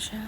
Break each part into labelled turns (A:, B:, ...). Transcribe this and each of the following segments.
A: Kensha.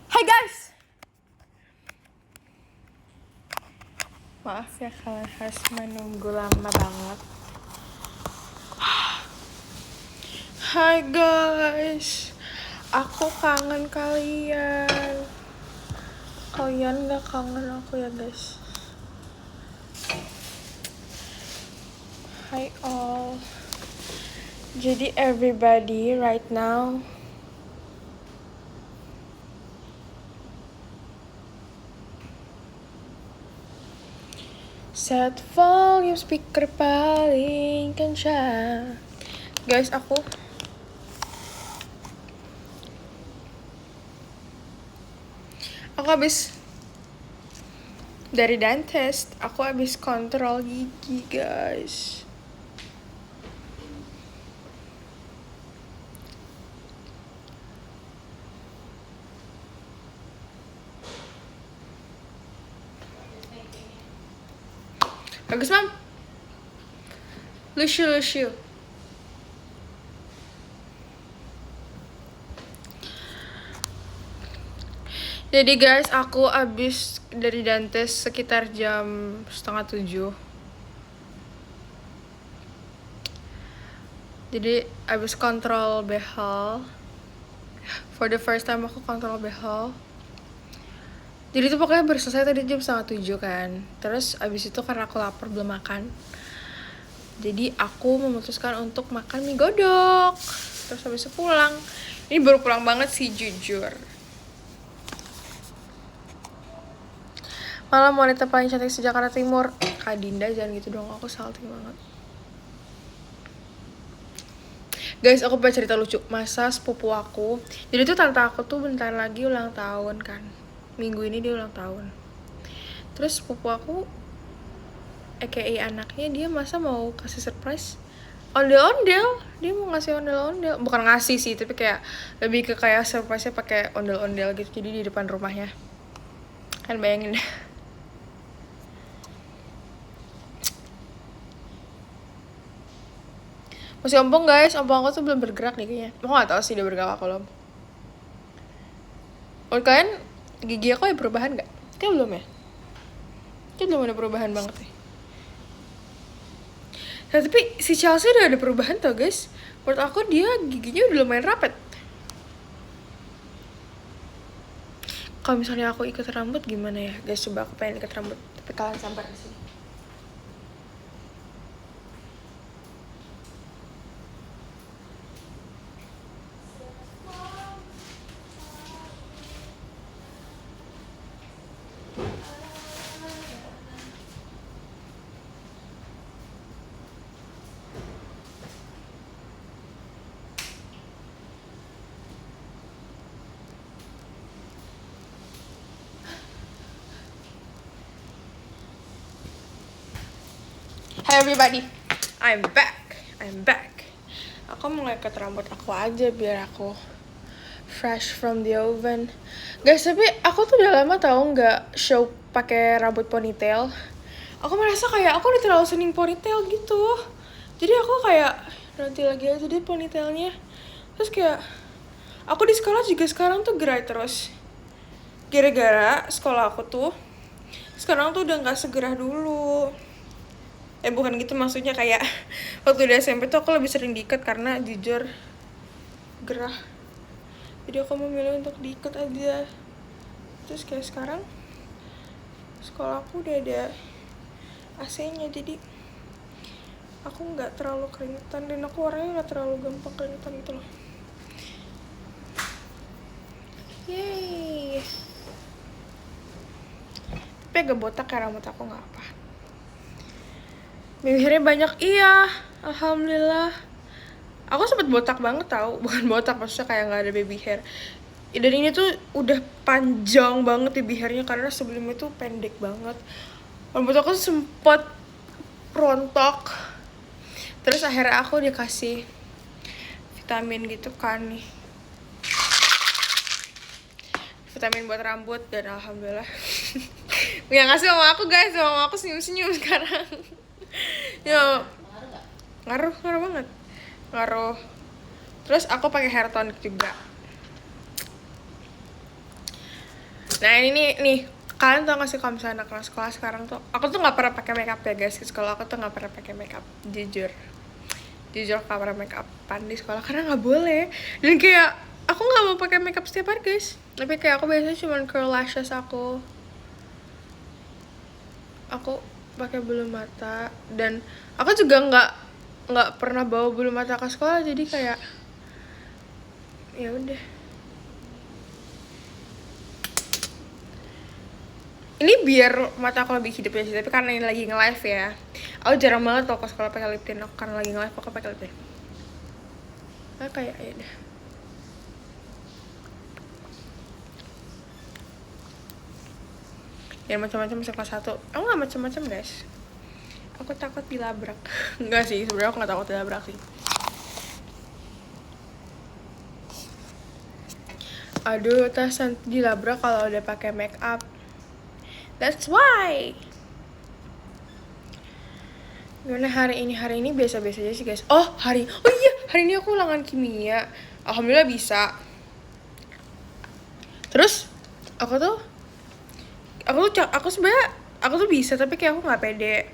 A: Hai guys, maaf ya kalian harus menunggu lama banget. Hai guys, aku kangen kalian. Kalian gak kangen aku ya guys? Hi all. Jadi everybody right now set volume speaker paling kencang. Guys, aku habis dari dentist. Aku habis kontrol gigi guys. Bagus mam. Lucu. Jadi guys, aku abis dari dentist sekitar jam 6:30. Jadi abis kontrol behel. For the first time aku kontrol behel. Jadi itu pokoknya baru selesai tadi jam 6:30 kan. Terus abis itu karena aku lapar belum makan, jadi aku memutuskan untuk makan mie godok. Terus habis itu pulang. Ini baru pulang banget sih jujur. Malam wanita paling cantik se-Jakarta Timur. Kak Dinda jangan gitu dong, aku salting banget. Guys, aku punya cerita lucu. Masa sepupu aku, jadi tuh tante aku tuh bentar lagi ulang tahun kan. Minggu ini dia ulang tahun. Terus sepupu aku aka anaknya, dia masa mau kasih surprise ondel-ondel. Dia mau ngasih ondel-ondel, bukan ngasih sih, tapi kayak lebih ke kayak surprise-nya pakai ondel-ondel gitu. Jadi di depan rumahnya. Kan bayangin deh. Masih ompong guys, ompong aku tuh belum bergerak nih kayaknya. Aku gak tahu sih dia bergerak apa belum. Menurut kalian gigi aku ada perubahan gak? Kayak belum ya? Kayak belum ada perubahan banget nih. Nah, tapi si Chelsea udah ada perubahan tau guys. Menurut aku dia giginya udah lumayan rapet. Kalau misalnya aku ikat rambut gimana ya guys? Coba aku pengen ikat rambut, tapi kalian sampai di sini. Hi everybody, I'm back. Aku mau ikat rambut aku aja biar aku fresh from the oven. Guys, tapi aku tuh udah lama tau nggak show pakai rambut ponytail. Aku merasa kayak aku udah terlalu sering ponytail gitu. Jadi aku kayak Nanti lagi aja deh ponytailnya. Terus kayak aku di sekolah juga sekarang tuh gerai terus. Gara-gara sekolah aku tuh sekarang tuh udah nggak segerah dulu. Bukan gitu maksudnya, kayak waktu di SMP tuh aku lebih sering diikat karena jujur gerah. Jadi aku memilih untuk diikat aja. Terus kayak sekarang sekolah aku udah ada AC-nya, jadi aku nggak terlalu keringetan dan aku orangnya nggak terlalu gampang keringetan gitu loh. Yeay. Tapi agak botak ya rambut aku, nggak apa. Baby hairnya banyak, iya, alhamdulillah. Aku sempet botak banget tau, bukan botak maksudnya kayak nggak ada baby hair. Dan ini tuh udah panjang banget baby hairnya karena sebelumnya tuh pendek banget. Rambut aku sempet rontok. Terus akhirnya aku dikasih vitamin gitu kan nih, vitamin buat rambut, dan alhamdulillah yang ngasih sama aku guys, sama aku senyum-senyum sekarang. Ya ngaruh banget, ngaruh. Terus aku pakai hair tonic juga. Nah ini nih, kalian tau gak sih kalau misalnya anak sekolah sekarang tuh, aku tuh nggak pernah pakai makeup ya guys. Di sekolah aku tuh nggak pernah pakai makeup, jujur nggak pernah makeupan di sekolah karena nggak boleh. Dan kayak aku nggak mau pakai makeup setiap hari guys, tapi kayak aku biasanya cuma curl lashes aku pakai bulu mata. Dan aku juga nggak pernah bawa bulu mata ke sekolah, jadi kayak ya udah. Ini biar mata aku lebih hidup ya sih, tapi karena ini lagi nge-live ya, aku jarang banget kalau ke sekolah pakai lip tint. Aku karena lagi nge-live aku pakai lip tint. Nah kayak ya udah. Ya macam-macam masih kelas 1. Aku nggak macam-macam guys. Aku takut dilabrak. Enggak sih, sebenarnya aku nggak takut dilabrak sih. Aduh, tas dilabrak kalau udah pakai make up. That's why. Gimana hari ini? Hari ini biasa-biasa aja sih guys. Oh iya, hari ini aku ulangan kimia. Alhamdulillah bisa. Terus aku sebenarnya aku tuh bisa, tapi kayak aku nggak pede.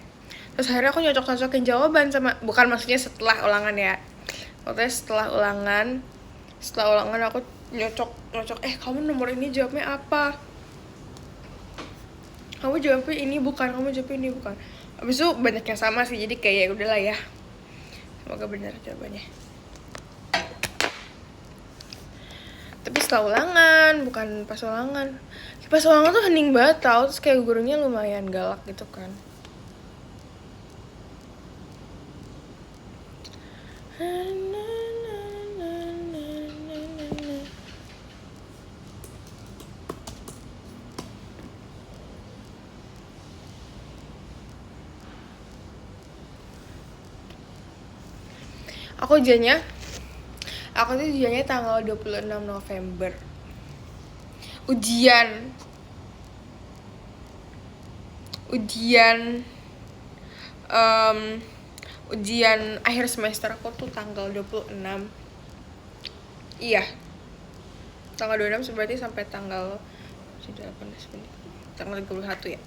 A: Terus akhirnya aku nyocok-nyocokin jawaban sama, bukan maksudnya setelah ulangan ya, maksudnya setelah ulangan aku nyocok kamu nomor ini jawabnya apa, kamu jawabnya ini bukan, kamu jawabnya ini bukan. Abis itu banyak yang sama sih, jadi kayak udahlah ya, semoga benar jawabannya. Tapi setelah ulangan, bukan pas ulangan. Pas ulangan tuh hening banget tau, terus kayak gurunya lumayan galak gitu kan. Aku tuh ujiannya tanggal 26 November. Ujian akhir semester aku tuh tanggal 26. Iya, tanggal 26 berarti sampai tanggal 31 ya.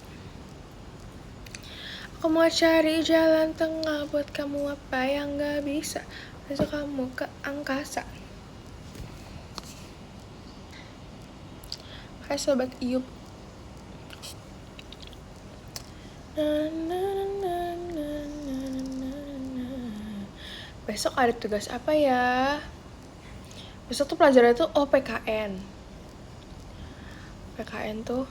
A: Aku mau cari jalan tengah buat kamu, apa yang gak bisa, besok kamu ke angkasa. Hai sobat Iup. Besok ada tugas apa ya? Besok tuh pelajarannya tuh PKN. PKN tuh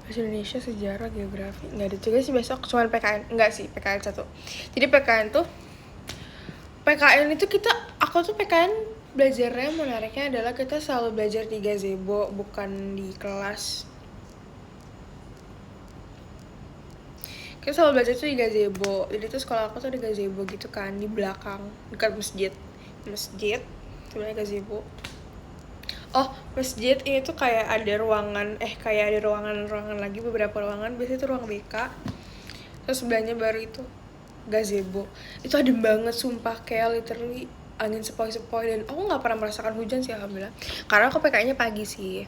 A: Bahasa Indonesia, sejarah, geografi. Nggak ada juga sih besok, cuma PKN. Enggak sih, PKN 1. Jadi PKN itu aku tuh PKN belajarnya menariknya adalah kita selalu belajar di gazebo, bukan di kelas. Kita selalu belajar tuh di gazebo. Jadi tuh sekolah aku tuh di gazebo gitu kan, di belakang, dekat masjid. Sebenarnya gazebo. Masjid ini tuh kayak ada ruangan lagi, beberapa ruangan. Biasanya itu ruang BK. Terus sebelahnya baru itu gazebo. Itu adem banget sumpah, kayak literally angin sepoi-sepoi, dan aku nggak pernah merasakan hujan sih alhamdulillah. Karena aku PKN-nya pagi sih.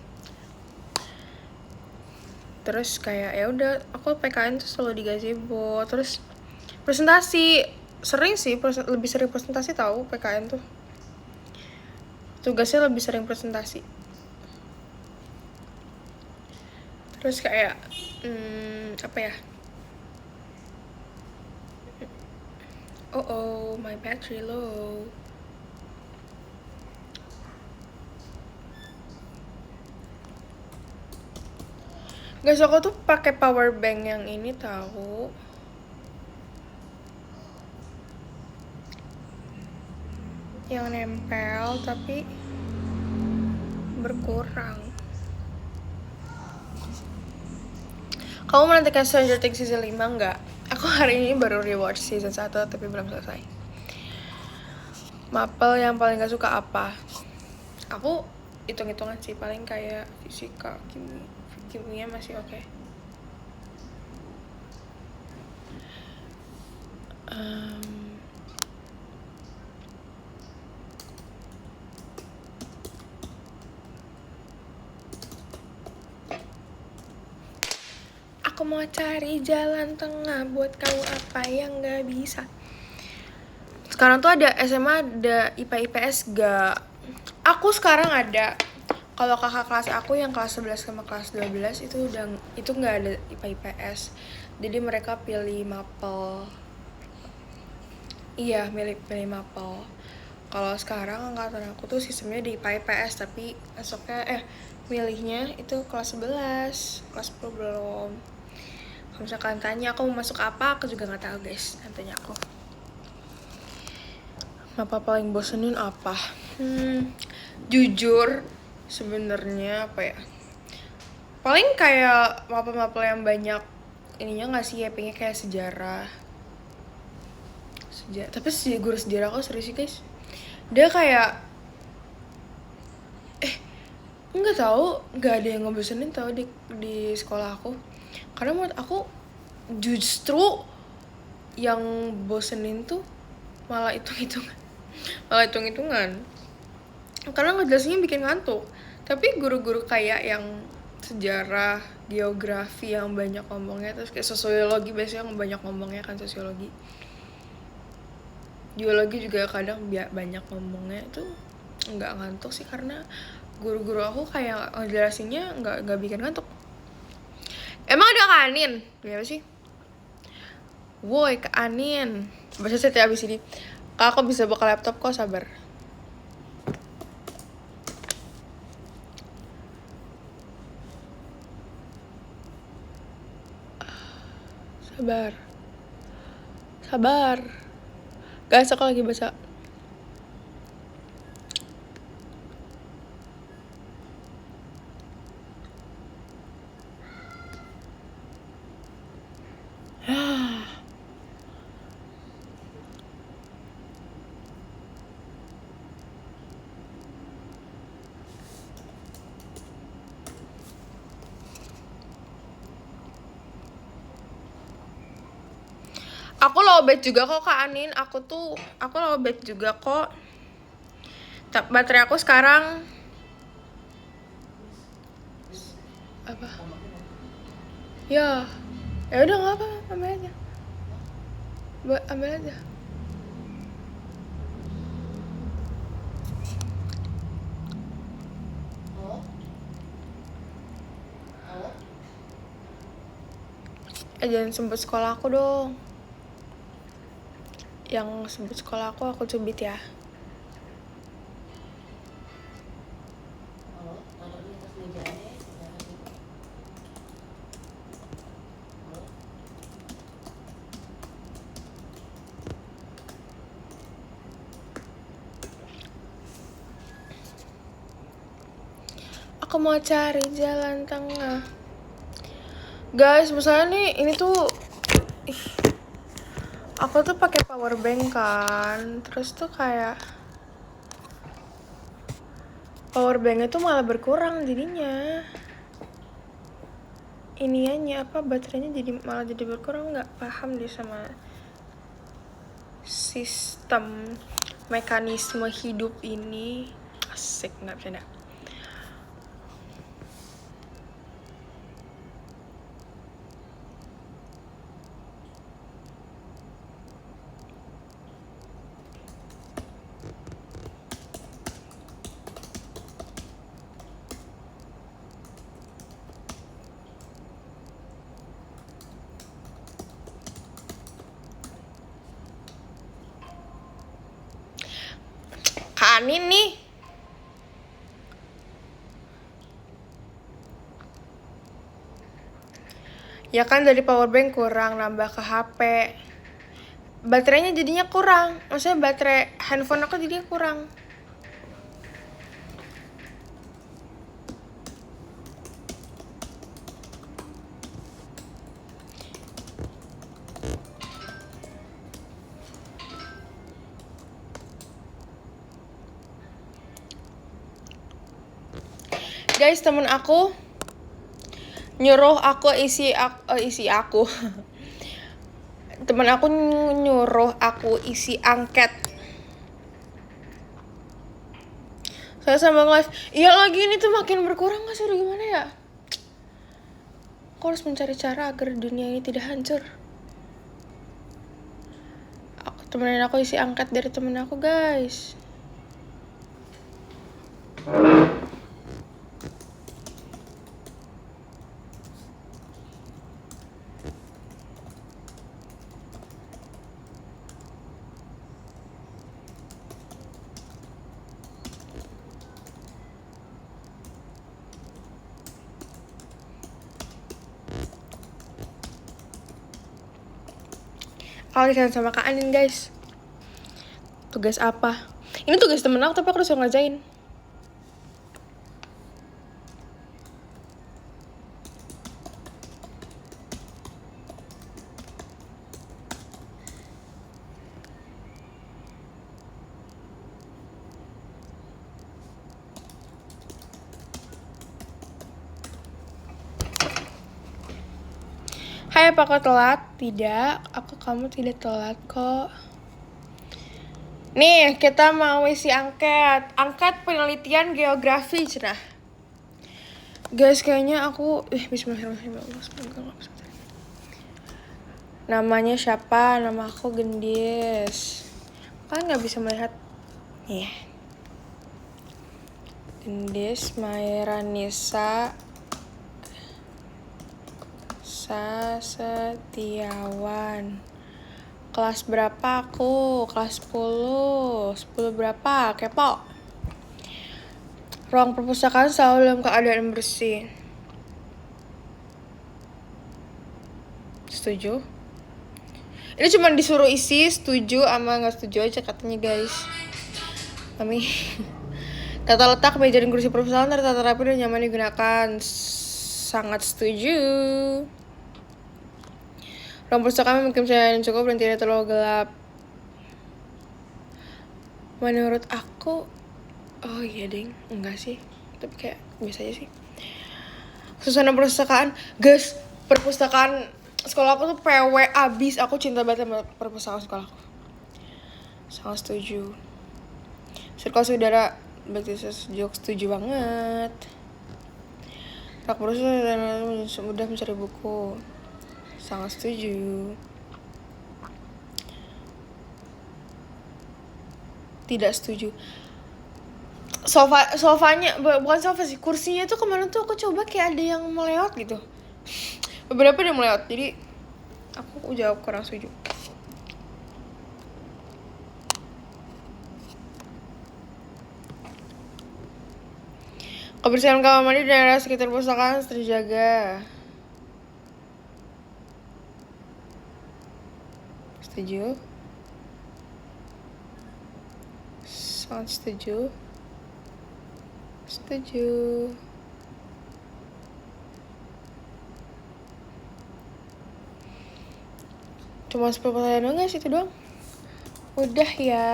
A: Terus kayak ya udah aku PKN tuh selalu di gazebo. Terus presentasi sering sih, lebih sering presentasi tahu PKN tuh. Tugasnya lebih sering presentasi. Terus kayak apa ya? Oh, my battery low. Guys, aku tuh pakai power bank yang ini tahu. Yang nempel tapi berkurang. Kamu menantikan Stranger Things season 5 nggak? Aku hari ini baru rewatch season 1 tapi belum selesai. Mapel yang paling gak suka apa? Aku hitung-hitungan sih, paling kayak fisika, kimia masih oke. Aku mau cari jalan tengah buat kamu apa yang gak bisa. Sekarang tuh ada SMA, ada IPA IPS gak? Aku sekarang ada. Kalau kakak kelas aku yang kelas 11 sama kelas 12 itu nggak ada IPA IPS. Jadi mereka pilih mapel. Iya, pilih mapel. Kalau sekarang angkatan aku tuh sistemnya di IPA IPS, tapi esoknya milihnya itu kelas 11, kelas 10 belum. Kalau misalkan tanya aku mau masuk apa, aku juga nggak tahu guys. Tanya aku. Mapel paling bosenin apa? Jujur sebenarnya apa ya, paling kayak mapel-mapel yang banyak ininya nggak sih, ya pengen kayak sejarah. Tapi guru sejarah kok serius sih guys, dia kayak nggak tahu, nggak ada yang ngebosenin tahu di sekolah aku. Karena menurut aku justru yang bosenin tuh malah hitung-hitungan karena ngejelasinnya bikin ngantuk. Tapi guru-guru kayak yang sejarah, geografi yang banyak ngomongnya, terus kayak sosiologi biasanya yang banyak ngomongnya kan, sosiologi, geologi juga kadang banyak ngomongnya, itu nggak ngantuk sih karena guru-guru aku kayak ngejelasinnya nggak bikin ngantuk. Emang ada Kak Anin? Gimana sih? Woi Kak Anin, baca set ya abis ini. Kak, aku bisa buka laptop kok, sabar. Sabar. Guys, aku lagi baca. Aku lowbat juga kok Kak Anin, aku lowbat juga kok. Baterai aku sekarang apa? Ya udah nggak apa, ambil aja. Ambil aja. Jangan sebut sekolah aku dong. Yang sebut sekolah aku cubit ya. Aku mau cari jalan tengah. Guys, misalnya nih ini tuh aku tuh pakai power bank kan, terus tuh kayak power banknya tuh malah berkurang jadinya. Iniannya baterainya malah jadi berkurang, nggak paham deh sama sistem mekanisme hidup ini. Asik, nggak bercanda. Kanin nih. Ya kan dari powerbank kurang, nambah ke HP. Baterainya jadinya kurang. Maksudnya baterai handphone aku jadinya kurang. Guys, temen aku nyuruh aku isi aku temen aku nyuruh aku isi angket. Saya sama live. Iya lagi ini tuh makin berkurang, nggak sih? Udah gimana ya? Aku harus mencari cara agar dunia ini tidak hancur. Temenin aku isi angket dari temen aku, guys. Kalian sama Kak Anin, guys. Tugas apa? Ini tugas temen aku tapi aku harus ngerjain. Hai, apa kau telat? Tidak, kamu tidak telat kok. Nih, kita mau isi angket. Angket penelitian geografi, cenah. Guys, kayaknya aku bismillahirrahmanirrahim. Namanya siapa? Nama aku Gendis. Kan nggak bisa melihat. Nih. Gendis Mairanisa Setiawan. Kelas berapa aku? Kelas 10. 10 berapa? Kepo. Ruang perpustakaan selalu dalam keadaan bersih. Setuju? Ini cuma disuruh isi setuju sama nggak setuju aja katanya, guys. Kami tata letak meja dan kursi perpustakaan tertata rapi dan nyaman digunakan. Sangat setuju. Ruang perpustakaan memiliki cahaya yang cukup dan tidak terlalu gelap. Menurut aku, oh iya ding, enggak sih, tapi kayak biasa aja sih. Suasana perpustakaan, guys, perpustakaan sekolah aku tuh PW abis. Aku cinta banget sama perpustakaan sekolahku. Sangat setuju. Sirkulasi udara, berarti setuju banget. Rak perpustakaan mudah mencari buku. Sangat setuju. Tidak setuju. Sofanya bukan sofa sih, kursinya tuh kemarin tuh aku coba kayak ada yang melewat gitu. Beberapa ada yang melewat, jadi aku jawab kurang setuju. Kebersihan kamar mandi dan area sekitar perpustakaan harus terjaga. Setuju. Sangat setuju. Setuju. Cuma 10 pertanyaan doang, guys, itu doang. Udah ya.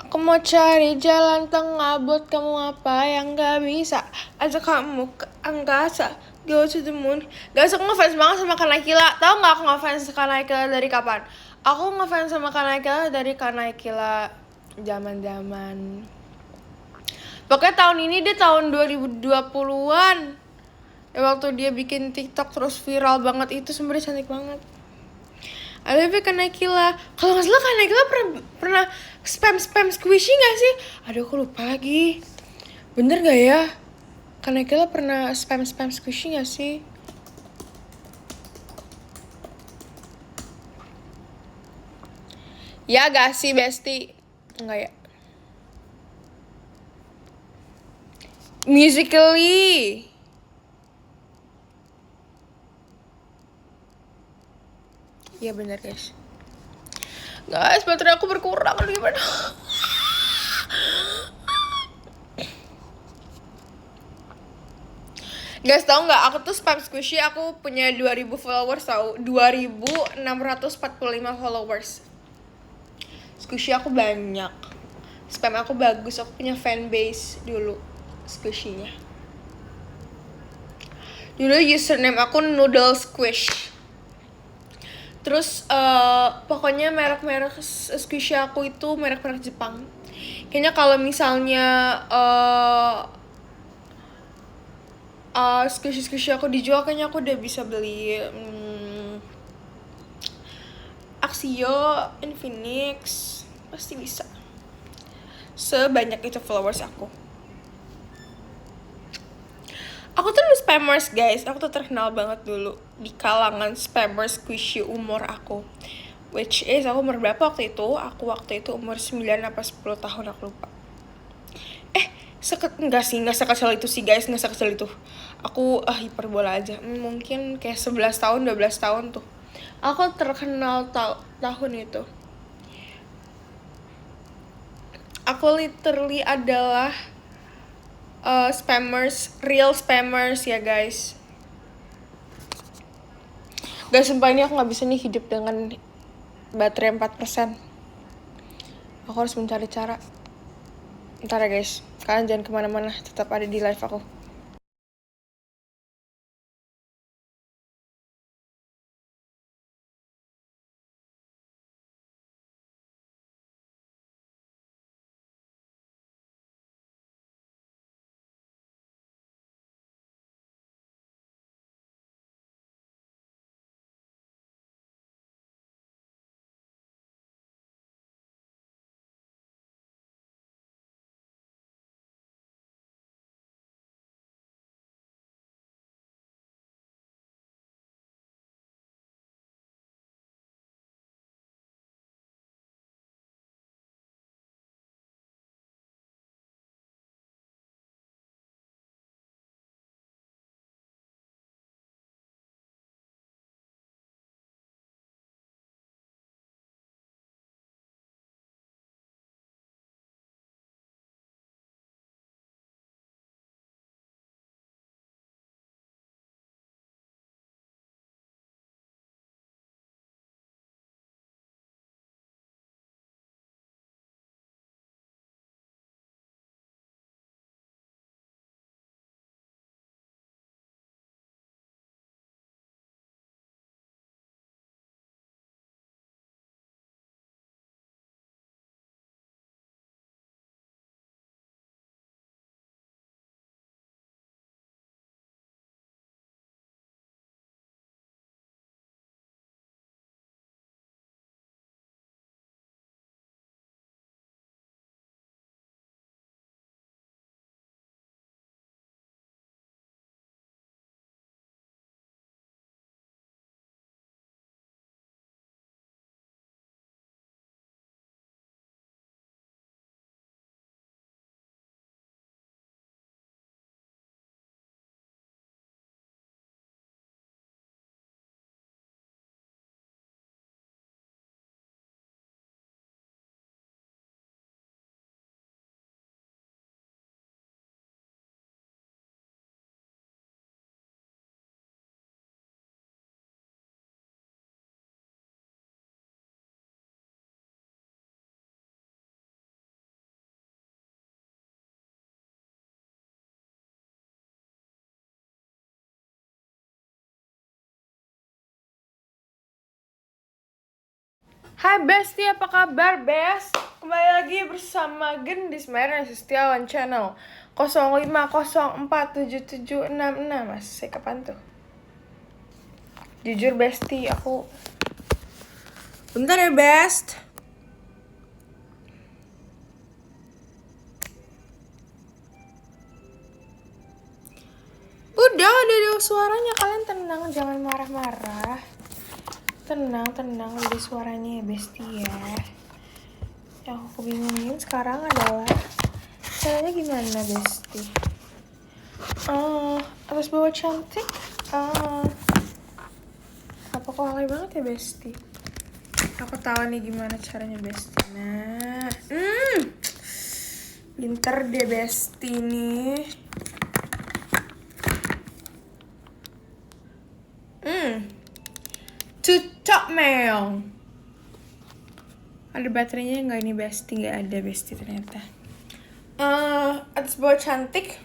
A: Aku mau cari jalan tengah buat kamu apa yang gak bisa. Ajak kamu ke angkasa, go to the moon. Guys, aku ngefans banget sama Kanaikila. Tahu nggak aku ngefans Kanaikila dari kapan? Aku ngefans sama Kanaikila dari Kanaikila zaman-zaman. Pokoknya tahun ini dia tahun 2020-an. Ya, waktu dia bikin TikTok terus viral banget itu sebenarnya cantik banget. I love you Kanaikila. Kalau nggak salah Kanaikila pernah spam squishy nggak sih? Aduh aku lupa lagi. Bener nggak ya? Kanaikila pernah spam squishy nggak sih? Ya gak sih Besti? Enggak ya? Musically. Iya bener guys. Guys, baterai aku berkurang gimana? Guys, tau nggak? Aku tuh spam squishy, aku punya 2000 followers tau. 2645 followers. Squishy aku banyak. Spam aku bagus, aku punya fanbase dulu squishy-nya. Dulu username aku Noodle Squish. Terus pokoknya merek-merek squishy aku itu merek-merek Jepang. Kayaknya kalau misalnya squishy aku dijual, kayaknya aku udah bisa beli Axio, Infinix, pasti bisa. Sebanyak itu followers aku. Aku tuh dulu spammers guys, aku tuh terkenal banget dulu di kalangan spammers squishy umur aku. Which is aku umur berapa waktu itu? Aku waktu itu umur 9 apa 10 tahun, aku lupa. Enggak sekecil itu sih guys, enggak sekecil itu. Aku hiperbola aja. Mungkin kayak 11 tahun, 12 tahun tuh. Aku terkenal tahun itu. Aku literally adalah spammers, real spammers ya guys. Guys, sumpah ini aku gak bisa nih hidup dengan baterai 4%. Aku harus mencari cara. Ntar ya guys, kalian jangan kemana-mana, tetap ada di live aku. Hai Besti, apa kabar Best? Kembali lagi bersama Gendis Merah Setiawan Channel 05047766. Masih kapan tuh? Jujur Besti, aku bentar ya Best. Udah ada suaranya, kalian tenang, jangan marah-marah. Tenang, ada suaranya ya Besti ya. Yang aku bingungin sekarang adalah caranya gimana Besti? Atas bawah cantik. Apa kok alay banget ya Besti? Aku tahu nih gimana caranya Besti. Nah, pinter deh Besti nih. Cucok meong. Ada baterainya nggak ini Besti? Nggak ada Besti ternyata. Atas bawah cantik.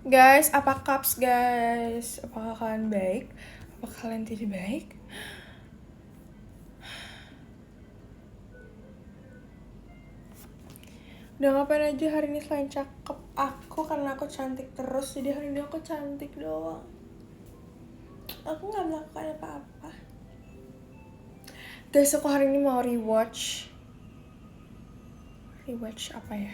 A: Guys, apa kaps guys? Apakah kalian baik? Apakah kalian tidak baik? Udah ngapain aja hari ini selain cakep aku, karena aku cantik terus. Jadi hari ini aku cantik doang. Aku gak melakukan apa-apa. Guys, aku hari ini mau rewatch. Rewatch apa ya?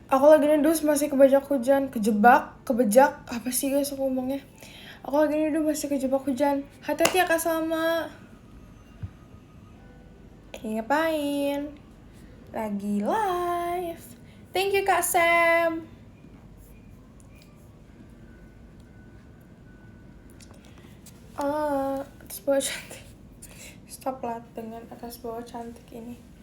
A: Aku lagi nendus masih kebajak hujan. Kebejak, apa sih guys aku ngomongnya? Aku lagi nendus masih kejebak hujan. Hati-hati ya Kak Salma. Ngapain? Lagi live. Thank you Kak Sam. Atas bawah cantik. Stop lah dengan atas bawah cantik ini.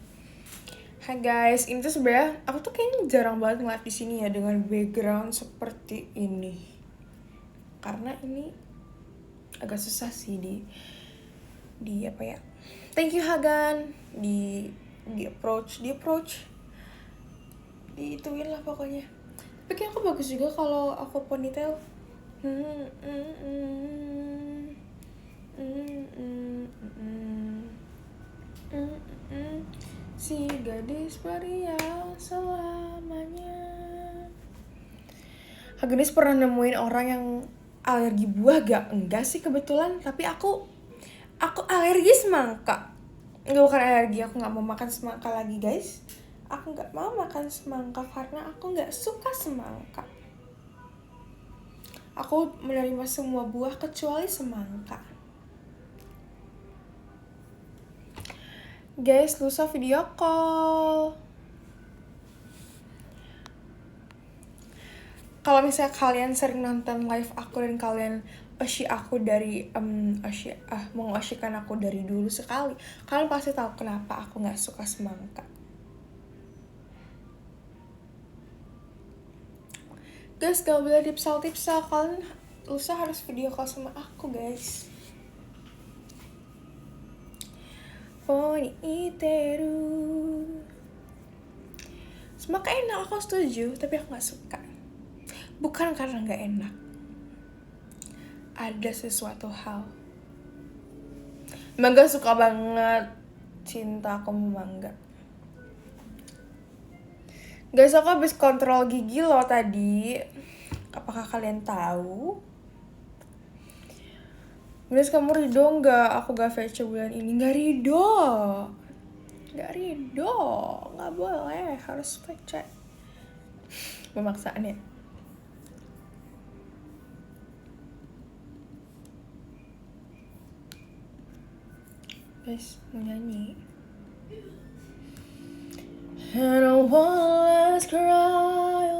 A: Hai guys, ini tuh sebenarnya aku tuh kayaknya jarang banget ngeliat di sini ya dengan background seperti ini. Karena ini agak susah sih di apa ya? Thank you Hagan, di approach, diituin lah pokoknya. Tapi kayak aku bagus juga kalau aku ponytail. Si gadis periang selamanya. Hagenis pernah nemuin orang yang alergi buah gak? Enggak sih kebetulan, tapi aku alergi semangka. Enggak, bukan alergi, aku gak mau makan semangka lagi guys. Aku gak mau makan semangka karena aku gak suka semangka. Aku menerima semua buah kecuali semangka. Guys, lusa video call. Kalau misalnya kalian sering nonton live aku dan kalian aku dari mengasyikan aku dari dulu sekali, kalian pasti tahu kenapa aku nggak suka semangka. Guys, gak boleh tipsal, kalian lusa harus video call sama aku guys. Poni iteru. Semangka enak, aku setuju, tapi aku gak suka. Bukan karena gak enak. Ada sesuatu hal. Mangga suka banget. Cinta aku mangga. Guys, aku habis kontrol gigi loh tadi. Apakah kalian tahu? Guys, kamu ridho nggak aku gak VC bulan ini? Nggak ridho, nggak boleh, harus VC. Pemaksaan ya. Guys, mau nyanyi. And I won't let's cry.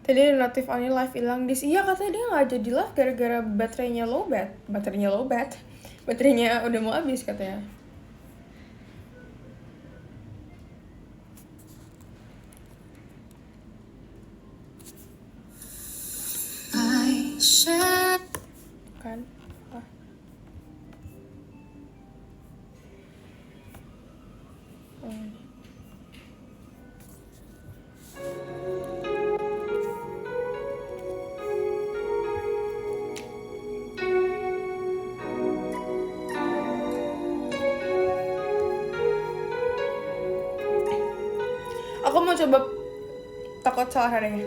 A: Tadi ada notif only live hilang dis. Iya katanya dia nggak jadi live gara-gara baterainya lowbat. Baterainya udah mau habis katanya. Kan? Aku mau coba takut salah adanya.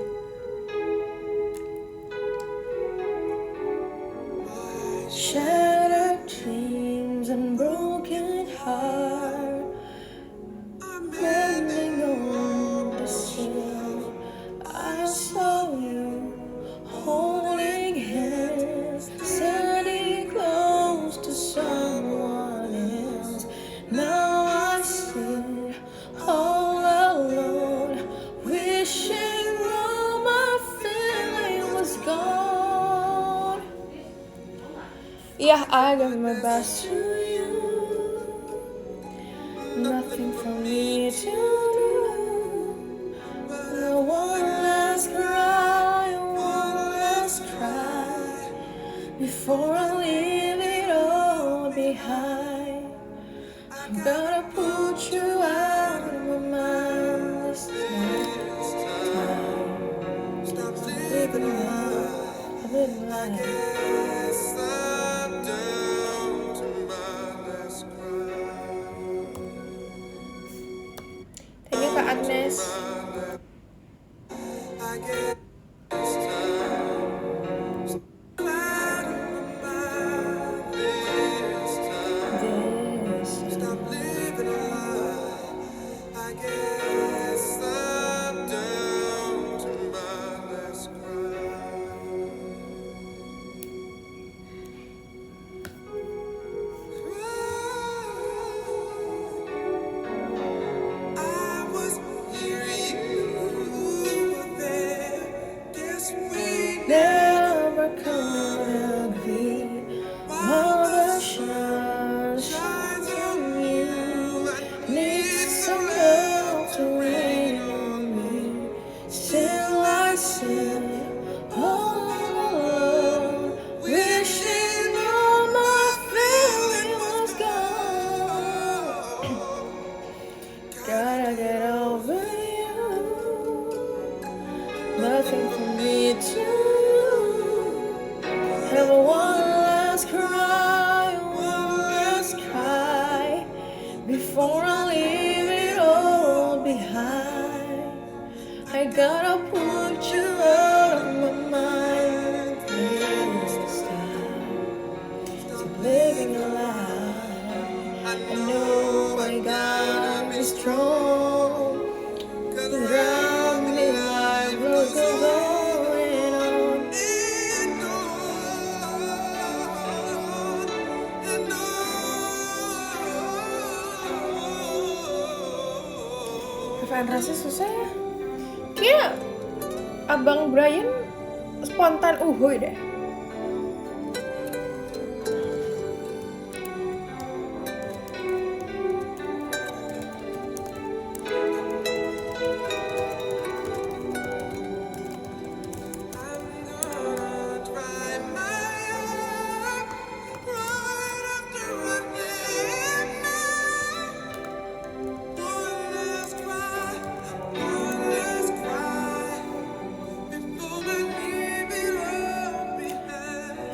A: Shattered dreams and broken heart, bending on the sill. I saw you holding hands, standing close to someone else. Now I sit all alone, wishing all my feeling was gone. Yeah, I gave my best to you. Nothing for me to do. One last cry before I leave it all behind. I'm gonna put you out of my mind this time. Stop living life. Thank you Kak Agnes. Never could agree. All the sun shines on you. Needs some love to rain on me. Still I sit all alone, wishing all my feeling was gone. Gotta get over you. Nothing for me to do. Have one last cry before I leave it all behind. I gotta put you out of my mind this time. So living a lie, I know I gotta be strong. 'Cause around me life goes on. Rasa susah ya. Kayak Abang Brian spontan uhuy deh.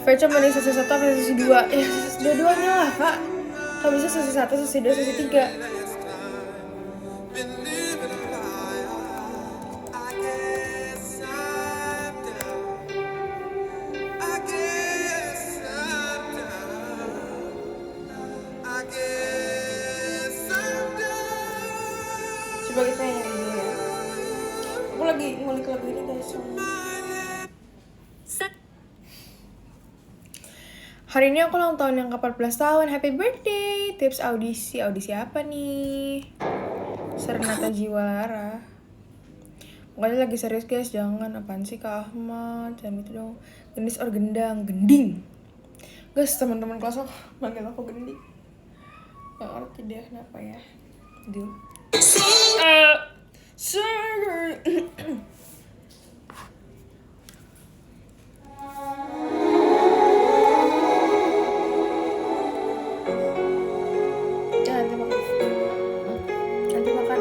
A: Verca mending sesi 1 atau sesi 2? Ya dua-duanya lah kak. Kalau bisa sesi 1, sesi 2, sesi 3. Coba kita nyanyi dulu ya. Aku lagi ngulik lagu ini guys. Hari ini aku ulang tahun yang ke-14 tahun. Happy birthday. Tips audisi apa nih? Serenata Jiwa Lara. Makanya lagi serius guys, jangan apaan sih Kak Ahmad, jangan gitu dong. Gendis or gendang, gending. Guys, teman-teman kelas aku manggil aku gending. Gak ngerti deh kenapa ya. Deal. Sorry. Ya, nanti makan. Nanti makan.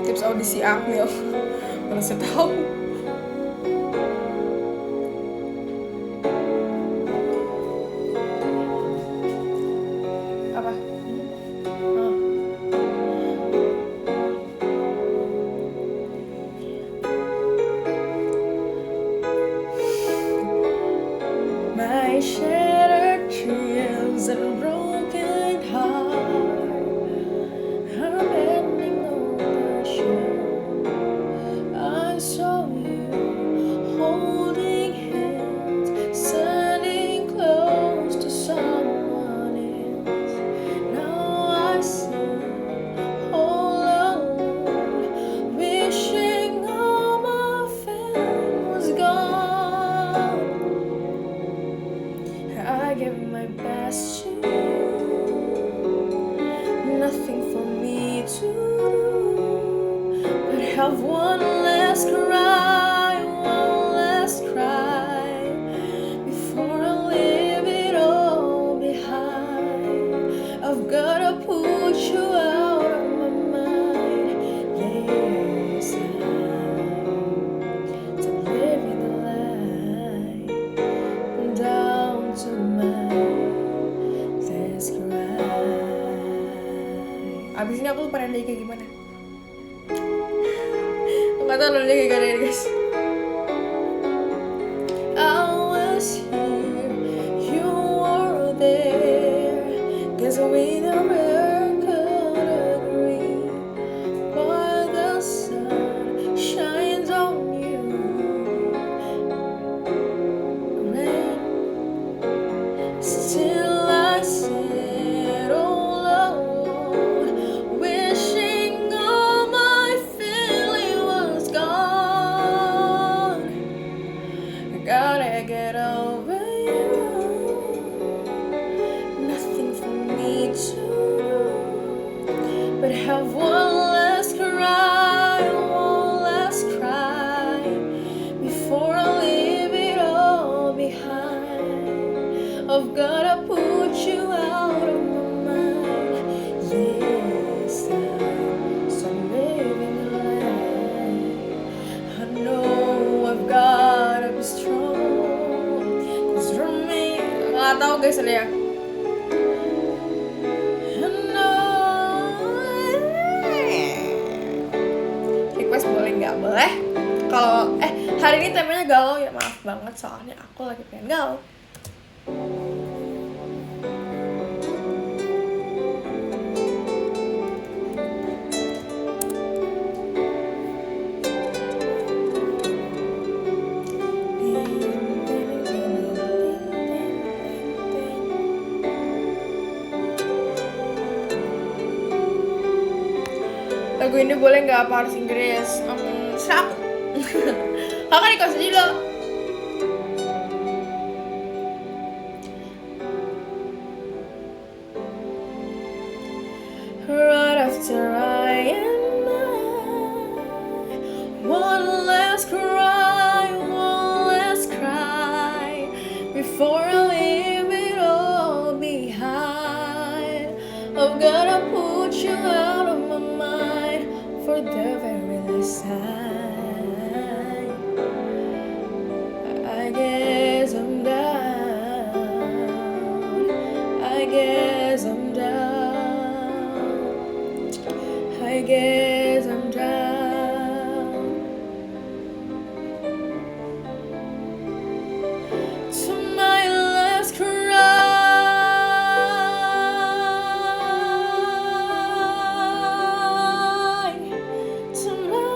A: Tips audisi Akmil. Mana saya tahu. Apa? My shattered dreams and broken heart are bending over shore. I saw you holding hands, standing close to someone else. Now I sit all alone, wishing all my feeling was gone. I gave my best to you, nothing for me to do, but have one last cry before I leave it all behind. I've gotta put you out of my mind. Yes, I'm to live in the light down to my last cry. Abis ini aku lupa nanya kayak gimana. Nggak tahu nanya kayak gimana guys. I was here, you were there. Guess we never could agree. But the sun shines on you. Rain, still I sit all alone, wishing all my feeling was gone. I gotta get over you, nothing for me to do, but have one last cry before I leave it all behind. I've gotta put you out of my mind. Yes, I'm living the life. I know I've gotta be strong, 'cause for me, nggak tahu guys ya. Request boleh nggak? Boleh. Kalau hari ini temanya galau ya, maaf banget soalnya aku lagi pengen galau. Lagu ini boleh nggak apa harus Inggris? Siap. Kakak di kelas aja loh. Right after I and one last cry before I leave it all behind. I've gotta put you out of my mind for the very last time. I guess I'm down. I guess I'm down. To my last cry, to my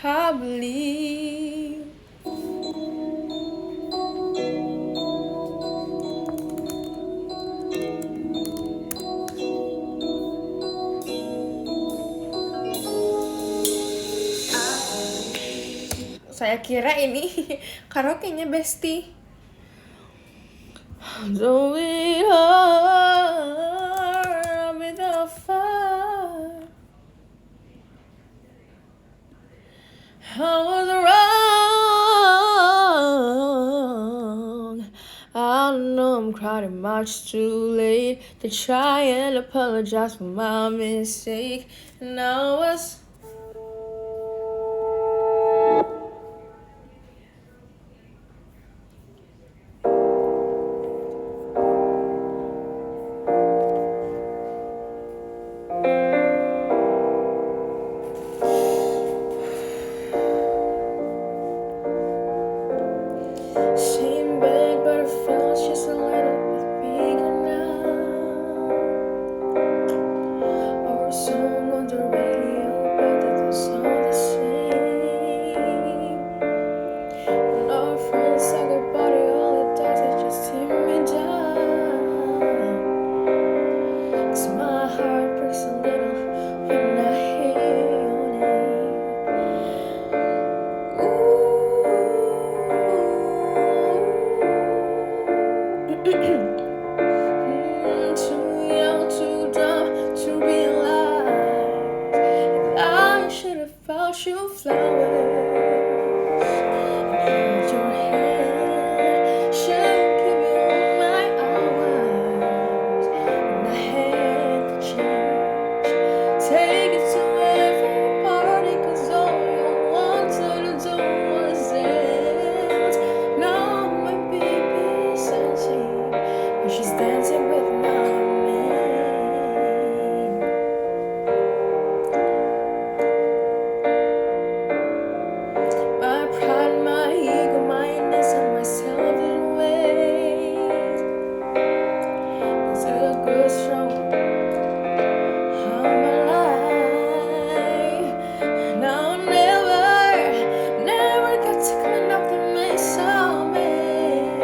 A: I believe. Saya kira ini karaoke-nya Besti. Don't be hard with the fire. I was wrong. I know I'm crying much too late to try and apologize for my mistake. And I was same bed, but it felt just a little bit bigger now. Our song on the radio, but it was all the same. When our friends say goodbye, all it does is just tear me down. 'Cause my heart breaks a little when I hear your name. Too young, too dumb to realize that I should have bought you flowers and held your hand. Should give you all my hours when I had the change. Take it to every party, 'cause all you wanted to do was dance. Now my baby's dancing, but she's dancing with another man. My pride, my ego, my innocence, and my selfish ways. It's a good strong all my life. Now never get to clean up the mess I made.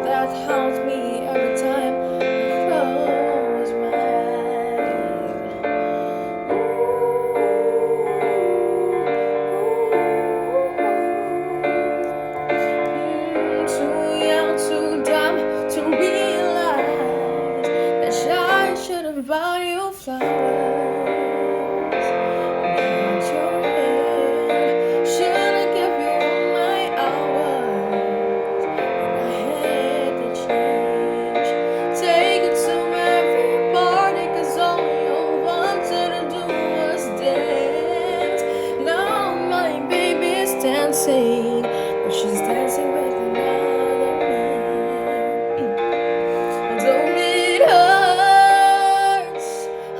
A: That haunts me every time I close my eyes. Too young, too dumb to realize that I should have bought you flowers and held your hand. Should have given you all my hours when I had the change. Take it to every party, 'cause all you wanted to do was dance. Now my baby's dancing, but she's dancing with another man. Don't it hurts?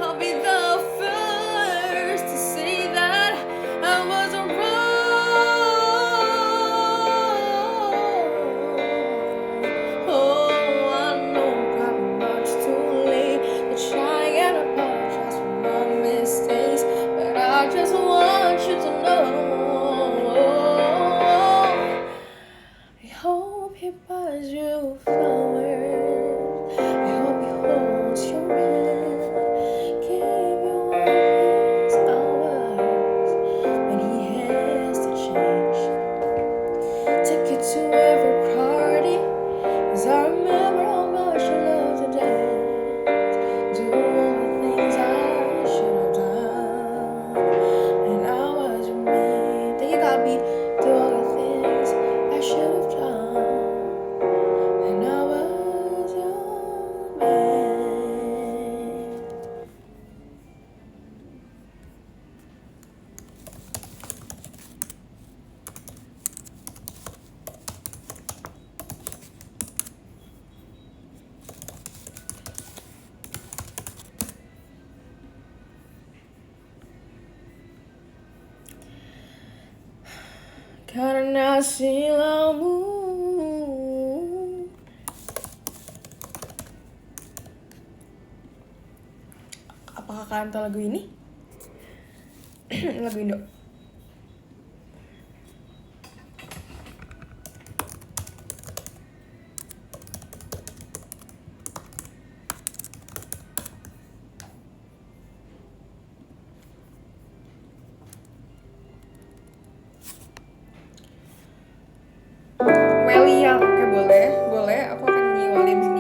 A: I'll be the first to say that I was wrong. Oh, I know I'm probably much too late to try and apologize for my mistakes, but I just want you to know. I hope he buys you flowers. I hope he holds your hand, give you all his hours when he has to change. Take you to every party, 'cause I remember how much you love to dance. Do all the things I should have done, and I was your man. Then you got me do all the things I should have done, and I was your man. Karena silamu. Apakah kalian tahu lagu ini? Lagu Indo. Welly yang oke, boleh aku akan nyanyi Welly abis ini.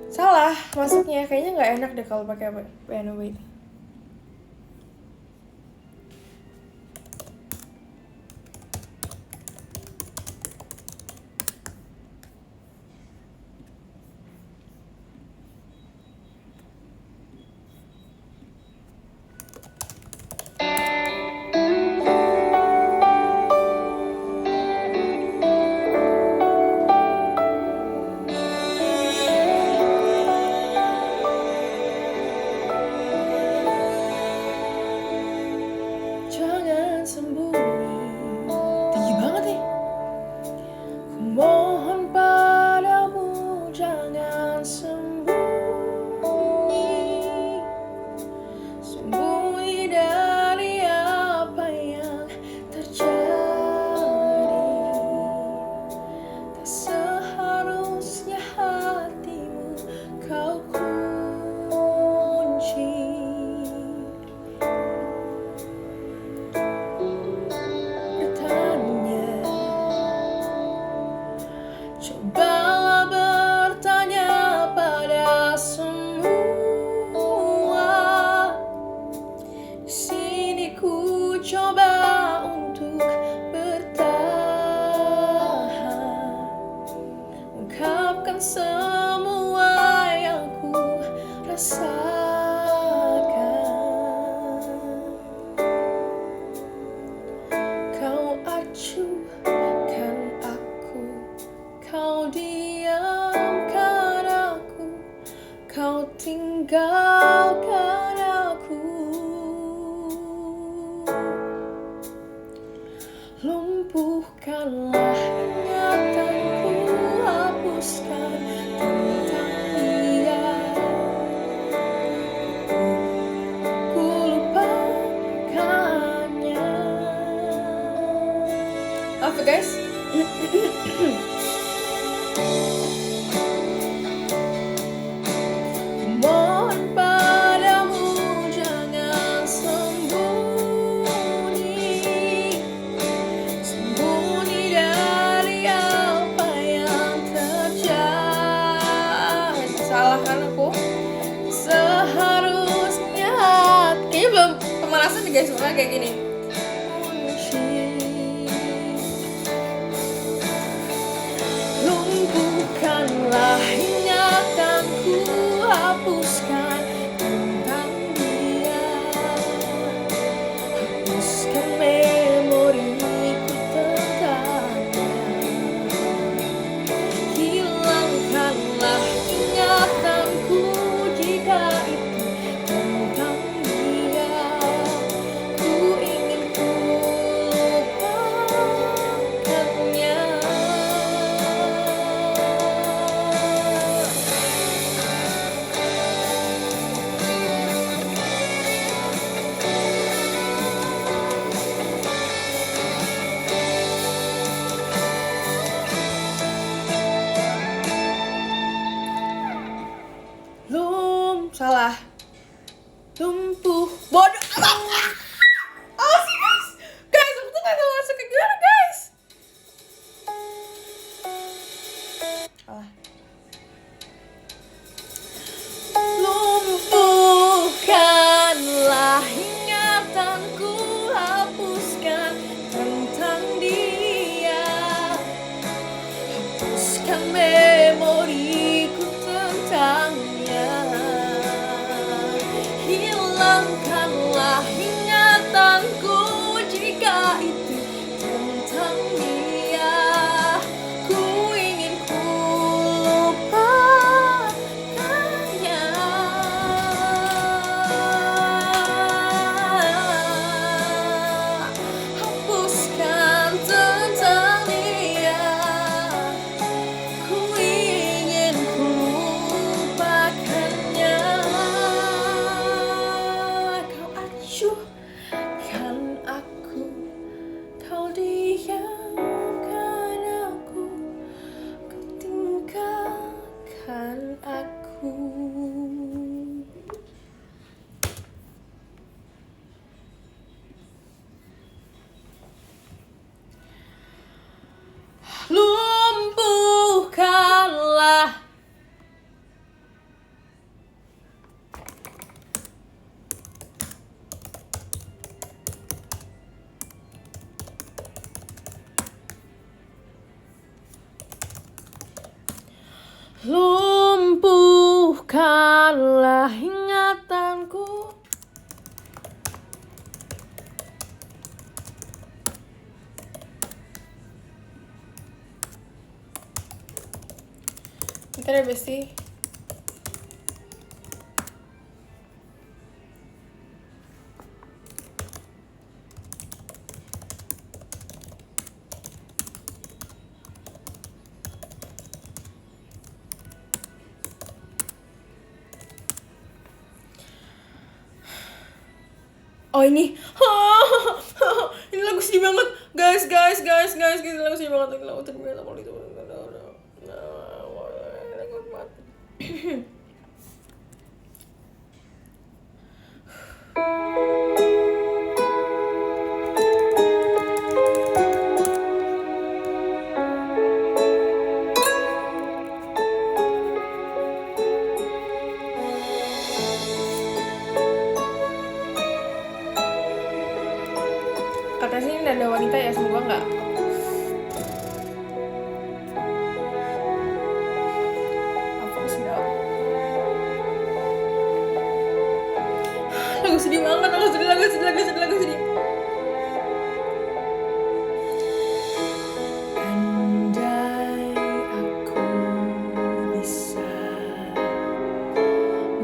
A: Salah masuknya, kayaknya nggak enak deh kalau pakai piano weight. Jangan sembunyi, tinggi banget nih. Ku mohon padamu jangan sembunyi, sembunyi dari apa yang terjadi. Tak seharusnya hatimu kau kunci. Cobalah bertanya pada semua. Di sini ku coba untuk bertahan, ungkapkan semua yang ku rasakan. Kau acuhkan aku, kau diamkan aku, kau tinggalkan aku. Lumpuhkanlah ingatanku, hapuskan tentang dia. Ku lupakannya. Maaf ya guys. Mohon padamu jangan sembunyi, sembunyi dari apa yang terjadi. Salah kan aku? Seharusnya kayaknya belum pemanasan nih guys, makanya kayak gini. Lumpuhkanlah ingatanku, hapuskan tentang dia, hapuskan memoriku tentangnya. Hilangkanlah ingatanku jika itu tentang dia. Ku ingin Bukanlah ingatanku. Bentar ya Besti. Oh ini, ini lagu sedih banget, guys, ini lagu sedih banget, lagu terbiasa kalau itu, katanya sih ini ada wanita ya, semoga enggak. Apa sedap. Lagu sedih banget, lagu sedih. Andai aku bisa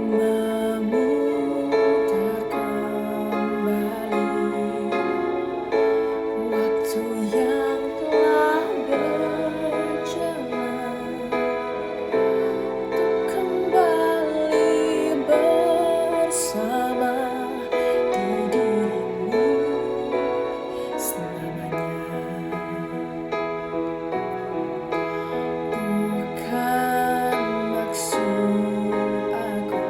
A: memutar kembali waktu yang telah berjalan, untuk kembali bersama di dirimu selamanya. Bukan maksud aku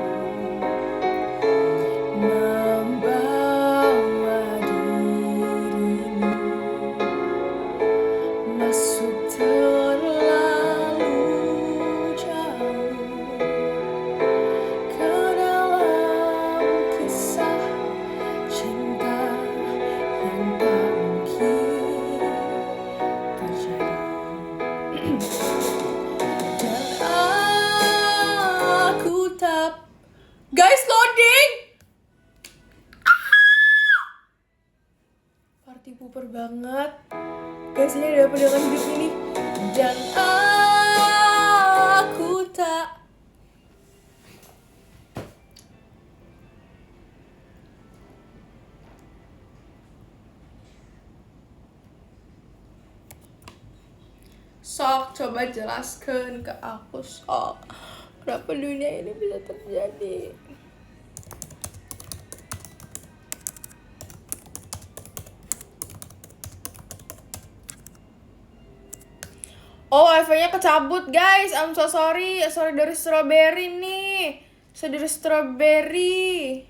A: membawa dirimu masuk terlalu jauh ke dalam kisah cinta yang tak mungkin terjadi. Dan aku tak, guys, loading. Party pooper banget. Guys, ini ada apa dengan hidup ini? Dan aku tak. Sok, coba jelaskan ke aku, Sok. Kenapa dunia ini bisa terjadi? Oh, wifi-nya kecabut, guys. I'm so sorry. Sorry dari strawberry nih. Sorry dari strawberry.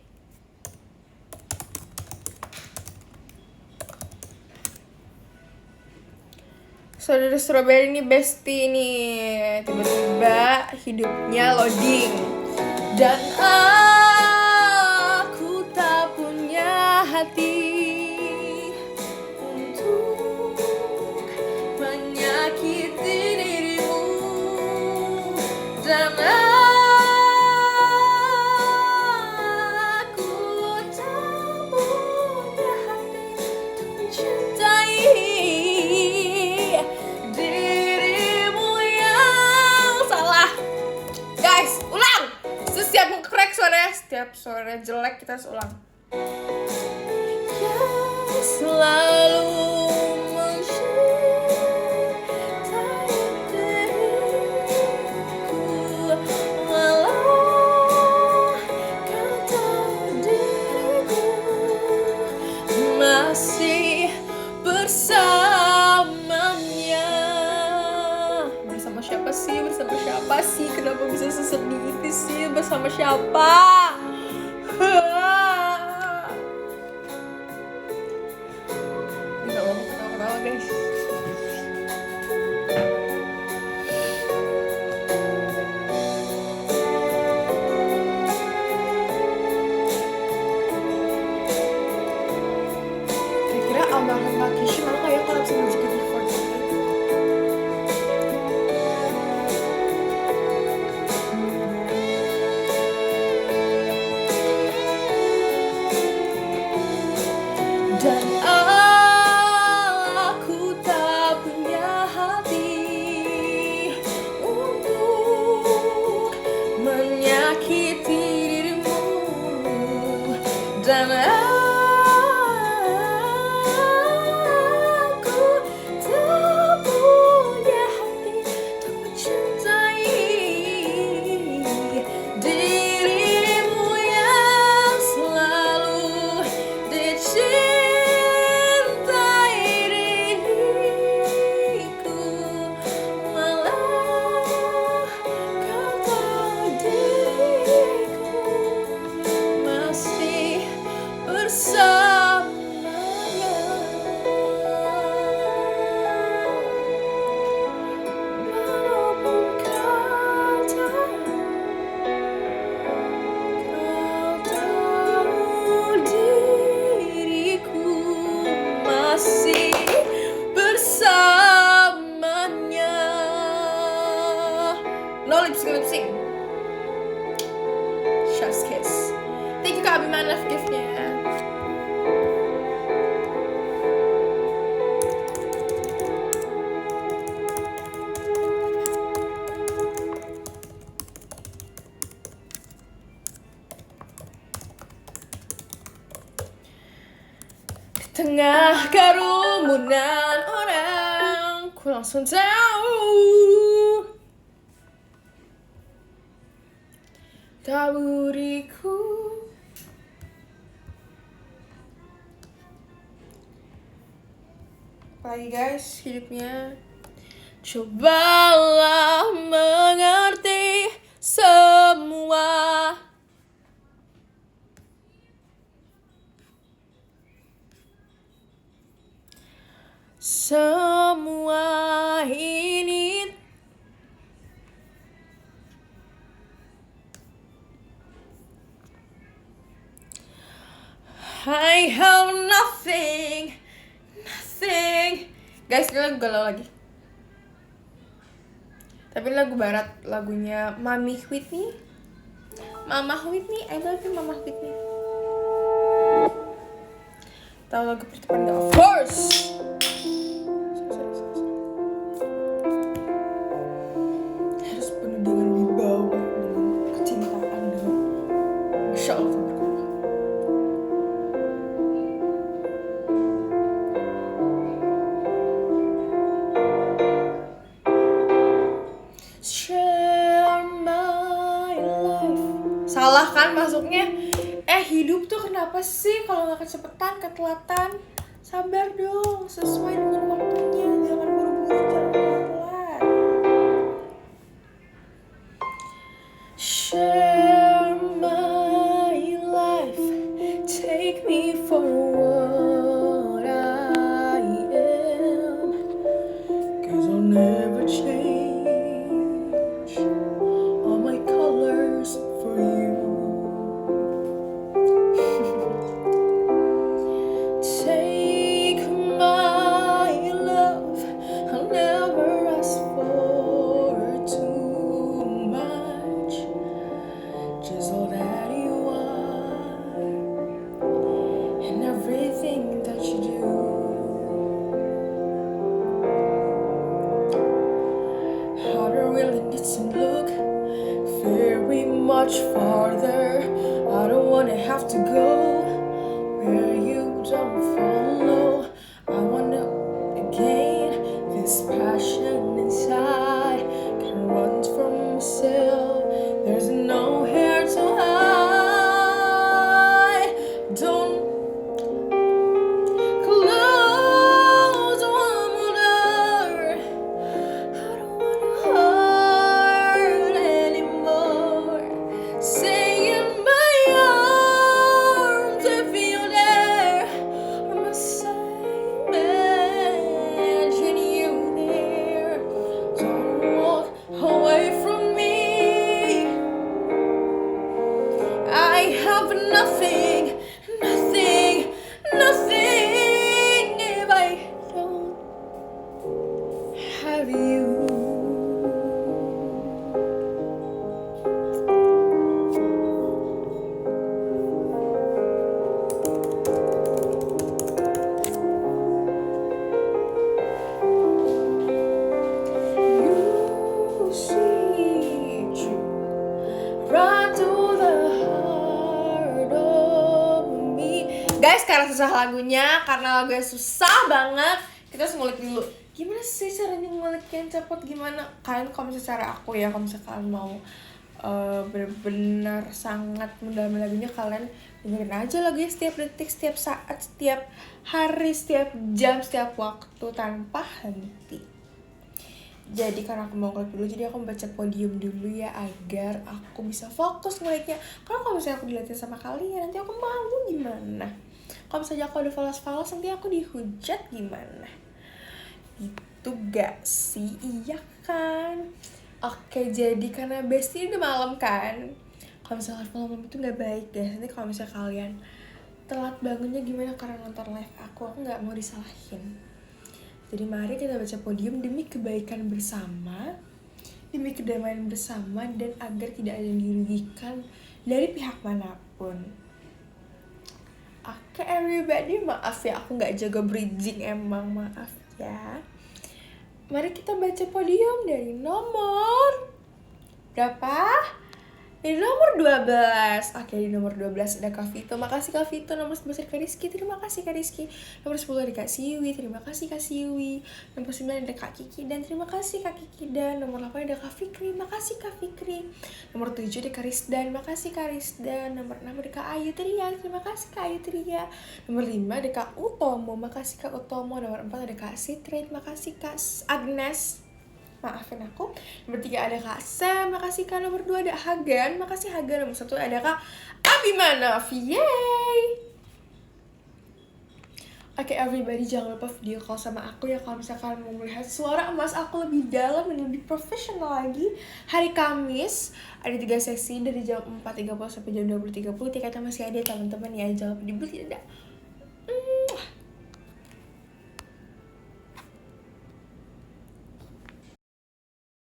A: Sorry dari strawberry nih, Besti nih. Tiba-tiba hidupnya loading. Dan aku tak punya hati untuk menyakiti dirimu. Dan aku tak punya hati untuk mencintai dirimu yang salah. Guys, ulang. Setiap nge-crack suaranya, setiap suara jelek kita harus ulang. Yang selalu mencintai diriku, walau kata diriku masih bersamanya. Bersama siapa sih? Bersama siapa sih? Kenapa bisa sesedih itu sih? Bersama siapa? Nggak mau ketawa-ketawa, guys. Kira-kira almarhum Kak Kishi mau kayak kalau bisa JKT48? Dan aku tak punya hati untuk menyakiti dirimu. Dan aku tak punya hati untuk mencintai dirimu yang selalu dicintai diriku. Malah kau tahu diriku masih bersamanya, walaupun kau tahu diriku masih bersamanya. No lip sync. Chef's kiss. Thank you Kak Abimana for giftnya. Di tengah kerumunan orang, ku langsung tahu diriku. Apalagi guys, hidupnya cobalah mengerti semua. Semua ini I have nothing. Guys, ini lagu galau lagi. Tapi lagu barat, lagunya Mama Whitney. I love you Mama Whitney. Tahu lagu pertemuan gak? Of course. Harus penuh dengan wibawa, dengan kecintaan, dengan Masya Allah. Salah kan masuknya? Hidup tuh kenapa sih kalau nggak kecepatan, ketelatan? Sabar dong, sesuai dengan waktunya, jangan buru-buru, jangan pelan-pelan. Share my life, take me for what I am, 'cause I'll never change all my colors for you. Take my love, I'll never ask for too much, just all that you are and everything that you do. Heart really needs to look very much farther. I don't wanna have to go where you don't follow. I wanna gain this passion inside, can run from myself. There's nowhere to hide. Don't close one more door. I don't wanna hurt anymore. Say terserah lagunya, karena lagunya susah banget. Kita harus ngulik dulu. Gimana sih caranya nguliknya cepet gimana? Kalian kalau misalnya cara aku ya, kalau misalnya kalian mau benar-benar sangat mendalami lagunya, kalian dengerin aja lagunya setiap detik, setiap saat, setiap hari, setiap jam, setiap waktu tanpa henti. Jadi karena aku mau ngulik dulu, jadi aku baca podium dulu ya, agar aku bisa fokus nguliknya. Karena kalau misalnya aku dilihatin sama kalian, nanti aku malu gimana? Kalau misalnya aku ada falas-falas, nanti aku dihujat gimana? Itu gak sih? Iya kan? Oke, jadi karena bestie udah malam kan, kalau misalnya malam itu gak baik guys. Nanti kalau misalnya kalian telat bangunnya gimana karena nonton live aku gak mau disalahin. Jadi mari kita baca podium demi kebaikan bersama, demi kedamaian bersama, dan agar tidak ada yang dirugikan dari pihak manapun. Oke everybody, maaf ya aku gak jaga bridging emang, maaf ya. Mari kita baca podium dari nomor berapa? Di nomor 12. Oke, di nomor 12 ada Kak Vito. Makasih Kak Vito. Nomor 11 ada Kak Rizky. Terima kasih Kak Rizky. Nomor 10 ada Kak Siwi. Terima kasih Kak Siwi. Nomor 9 ada Kak Kiki dan terima kasih Kak Kiki dan nomor 8 ada Kak Fikri. Makasih Kak Fikri. Nomor 7 ada Kak Rizdan. Makasih Kak Rizdan. Nomor 6 ada Kak Ayu Tria. Terima kasih Kak Ayu Tria. Nomor 5 ada Kak Utomo. Makasih Kak Utomo. Nomor 4 ada Kak Sitrit. Makasih Kak Agnes. Maafin aku. Nomor 3 ada Kak Sam, makasih Kak. Nomor 2 ada Hagan, makasih Hagan. Nomor 1 ada Kak Abimanaf, yay. Oke everybody, jangan lupa video call sama aku ya kalau misalkan kalian mau melihat suara emas aku lebih dalam dan lebih profesional lagi. Hari Kamis ada 3 sesi dari jam 4.30 sampai jam 20.30. Tiketnya masih ada teman-teman ya, jangan lupa dibeli. Dadah.